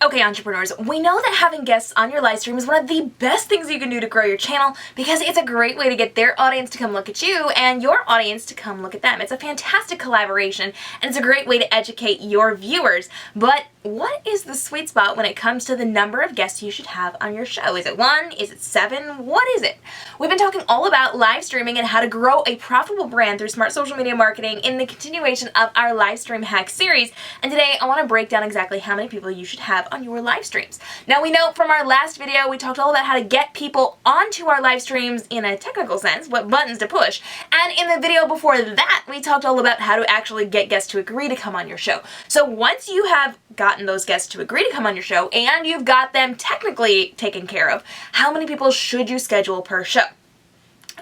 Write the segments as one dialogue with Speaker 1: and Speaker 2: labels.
Speaker 1: Okay, entrepreneurs, we know that having guests on your live stream is one of the best things you can do to grow your channel because it's a great way to get their audience to come look at you and your audience to come look at them. It's a fantastic collaboration and it's a great way to educate your viewers. But what is the sweet spot when it comes to the number of guests you should have on your show? Is it 1? Is it 7? What is it? We've been talking all about live streaming and how to grow a profitable brand through smart social media marketing in the continuation of our live stream hack series. And today I want to break down exactly how many people you should have on your live streams. Now we know from our last video we talked all about how to get people onto our live streams in a technical sense, what buttons to push, and in the video before that we talked all about how to actually get guests to agree to come on your show. So once you have gotten those guests to agree to come on your show and you've got them technically taken care of, how many people should you schedule per show?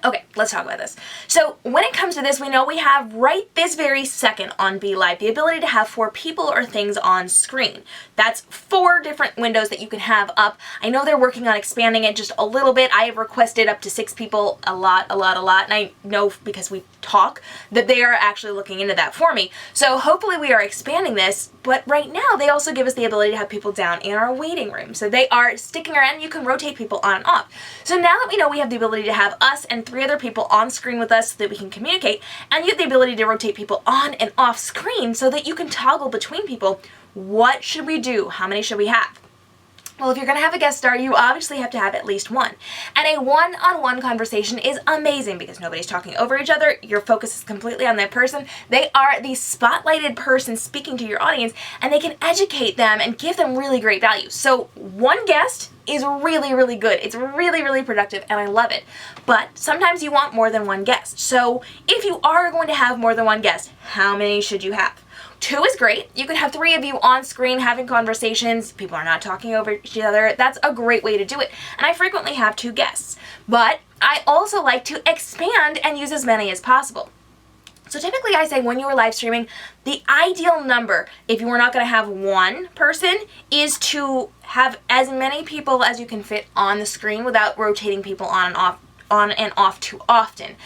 Speaker 1: Okay, let's talk about this. So when it comes to this, we know we have right this very second on be.live the ability to have 4 people or things on screen. That's 4 different windows that you can have up. I know they're working on expanding it just a little bit. I have requested up to 6 people a lot, and I know because we talk that they are actually looking into that for me. So hopefully we are expanding this, but right now they also give us the ability to have people down in our waiting room. So they are sticking around and you can rotate people on and off. So now that we know we have the ability to have us and 3 other people on screen with us so that we can communicate, and you have the ability to rotate people on and off screen so that you can toggle between people, what should we do? How many should we have? Well, if you're going to have a guest star, you obviously have to have at least 1. And a one-on-one conversation is amazing because nobody's talking over each other. Your focus is completely on that person. They are the spotlighted person speaking to your audience, and they can educate them and give them really great value. So 1 guest is really, really good. It's really, really productive, and I love it. But sometimes you want more than 1 guest. So if you are going to have more than 1 guest, how many should you have? 2 is great. You could have 3 of you on screen having conversations. People are not talking over each other. That's a great way to do it. And I frequently have 2 guests. But I also like to expand and use as many as possible. So typically I say when you are live streaming, the ideal number, if you are not going to have 1 person, is to have as many people as you can fit on the screen without rotating people on and off too often.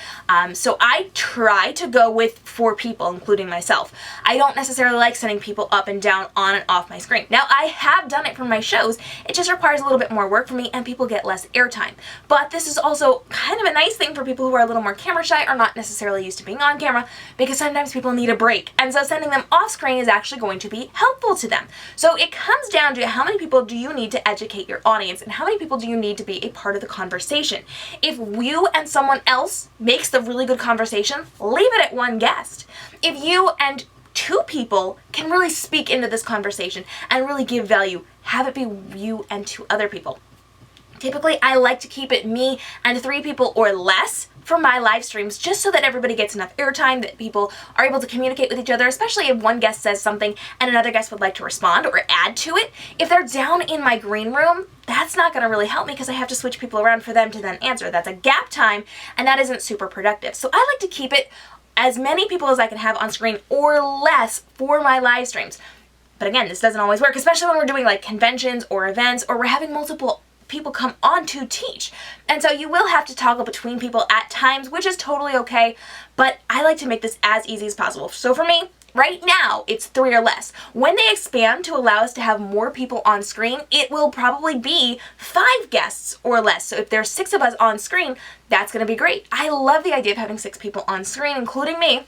Speaker 1: So I try to go with 4 people, including myself. I don't necessarily like sending people up and down on and off my screen. Now, I have done it for my shows. It just requires a little bit more work for me and people get less airtime. But this is also kind of a nice thing for people who are a little more camera shy or not necessarily used to being on camera, because sometimes people need a break. And so sending them off screen is actually going to be helpful to them. So it comes down to how many people do you need to educate your audience and how many people do you need to be a part of the conversation. If you and someone else makes the really good conversation, leave it at 1 guest. If you and 2 people can really speak into this conversation and really give value, have it be you and 2 other people. Typically, I like to keep it me and 3 people or less for my live streams, just so that everybody gets enough airtime, that people are able to communicate with each other, especially if 1 guest says something and another guest would like to respond or add to it. If they're down in my green room, that's not going to really help me because I have to switch people around for them to then answer. That's a gap time, and that isn't super productive. So I like to keep it as many people as I can have on screen or less for my live streams. But again, this doesn't always work, especially when we're doing like conventions or events, or we're having multiple people come on to teach. And so you will have to toggle between people at times, which is totally okay, but I like to make this as easy as possible. So for me, right now, it's 3 or less. When they expand to allow us to have more people on screen, it will probably be 5 guests or less. So if there's 6 of us on screen, that's going to be great. I love the idea of having 6 people on screen, including me,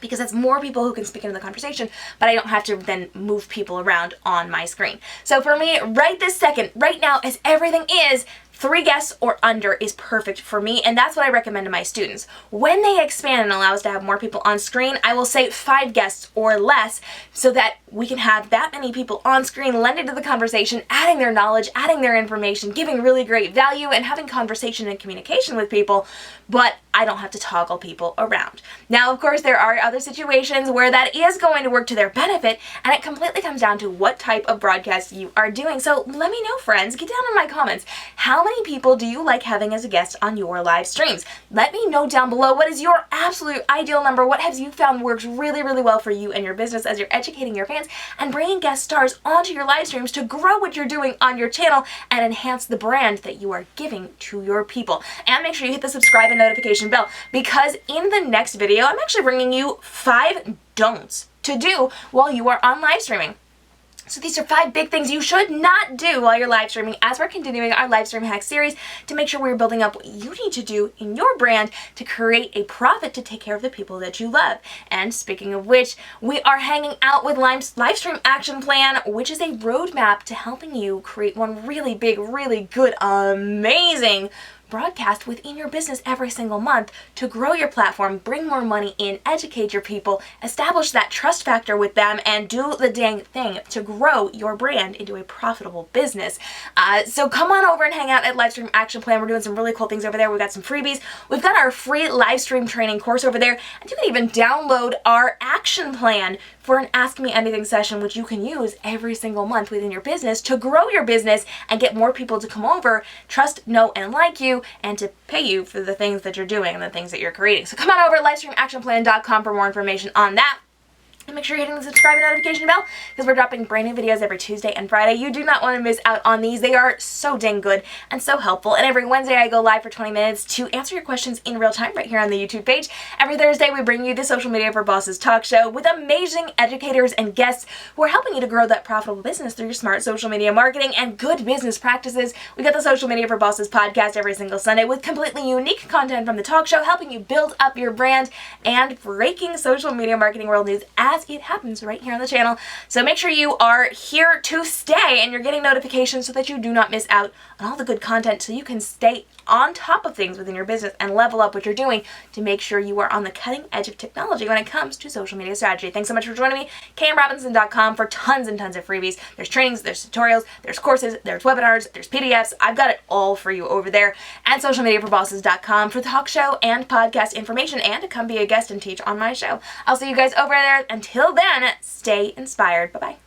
Speaker 1: because that's more people who can speak into the conversation, but I don't have to then move people around on my screen. So for me, right this second, right now, as everything is, 3 guests or under is perfect for me, and that's what I recommend to my students. When they expand and allow us to have more people on screen, I will say 5 guests or less so that we can have that many people on screen lending to the conversation, adding their knowledge, adding their information, giving really great value, and having conversation and communication with people, but I don't have to toggle people around. Now, of course, there are other situations where that is going to work to their benefit, and it completely comes down to what type of broadcast you are doing. So let me know, friends. Get down in my comments. How many people do you like having as a guest on your live streams? Let me know down below, what is your absolute ideal number? What have you found works really, really well for you and your business as you're educating your fans and bringing guest stars onto your live streams to grow what you're doing on your channel and enhance the brand that you are giving to your people. And make sure you hit the subscribe and notification bell, because in the next video, I'm actually bringing you 5 don'ts to do while you are on live streaming. So these are 5 big things you should not do while you're live streaming as we're continuing our live stream hack series to make sure we're building up what you need to do in your brand to create a profit to take care of the people that you love. And speaking of which, we are hanging out with Livestream Action Plan, which is a roadmap to helping you create one really big, really good, amazing broadcast within your business every single month to grow your platform, bring more money in, educate your people, establish that trust factor with them, and do the dang thing to grow your brand into a profitable business. So come on over and hang out at Livestream Action Plan. We're doing some really cool things over there. We've got some freebies. We've got our free live stream training course over there, and you can even download our action plan for an Ask Me Anything session, which you can use every single month within your business to grow your business and get more people to come over, trust, know, and like you, and to pay you for the things that you're doing and the things that you're creating. So come on over to livestreamactionplan.com for more information on that. And make sure you're hitting the subscribe and notification bell because we're dropping brand new videos every Tuesday and Friday. You do not want to miss out on these. They are so dang good and so helpful. And every Wednesday I go live for 20 minutes to answer your questions in real time right here on the YouTube page. Every Thursday we bring you the Social Media for Bosses talk show with amazing educators and guests who are helping you to grow that profitable business through your smart social media marketing and good business practices. We got the Social Media for Bosses podcast every single Sunday with completely unique content from the talk show helping you build up your brand and breaking social media marketing world news as it happens right here on the channel. So make sure you are here to stay and you're getting notifications so that you do not miss out on all the good content so you can stay on top of things within your business and level up what you're doing to make sure you are on the cutting edge of technology when it comes to social media strategy. Thanks so much for joining me, KMRobinson.com, for tons and tons of freebies. There's trainings, there's tutorials, there's courses, there's webinars, there's PDFs. I've got it all for you over there. And socialmediaforbosses.com for talk show and podcast information and to come be a guest and teach on my show. I'll see you guys over there. Until then, stay inspired. Bye-bye.